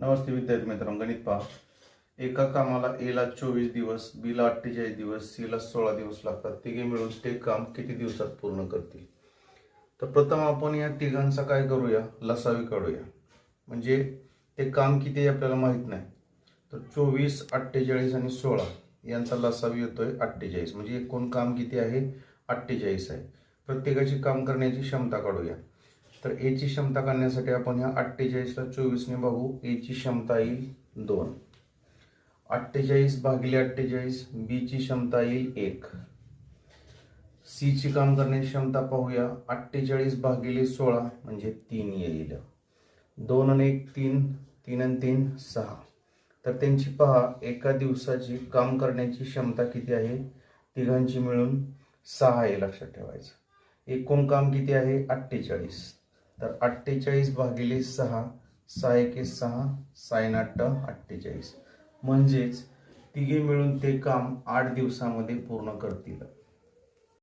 नमस्ते विद्यार्थी मित्रांनो, गणित पहा. एका कामाला ए ला 24 दिवस, बी ला 48 दिवस, सी ला 16 दिवस लागतात. तिघे मिळून ते काम किती दिवसात पूर्ण करतील? तर प्रथम आपण या तिघांचा काय करूया, लसावी काढूया. म्हणजे ते काम किती आहे आपल्याला माहित नाही. तर 24, 48 आणि 16 यांचा लसावी येतोय 48. म्हणजे एकूण काम किती आहे? 48 आहे. प्रत्येकाची काम करण्याची क्षमता काढूया. तर ए ची क्षमता काढण्यासाठी आपण ह्या 48ला 24 ने भागू. ए ची क्षमता येईल 2. 48 भागिले 48, बी ची क्षमता येईल 1. सी ची काम करण्याची क्षमता पाहूया. 48 भागिले 16 म्हणजे 3 येईल. 2 आणि 1 3, 3 आणि 3 6. तर त्यांची पहा एका दिवसाची काम करण्याची क्षमता किती आहे? तिघांची मिळून 6 आहे, लक्षात ठेवायचं. एकूण काम किती आहे? 48. तर 48 भागिले 6, 6 1 6, 6 8 48. म्हणजेच तिघे मिळून ते काम 8 दिवसामध्ये पूर्ण करतील.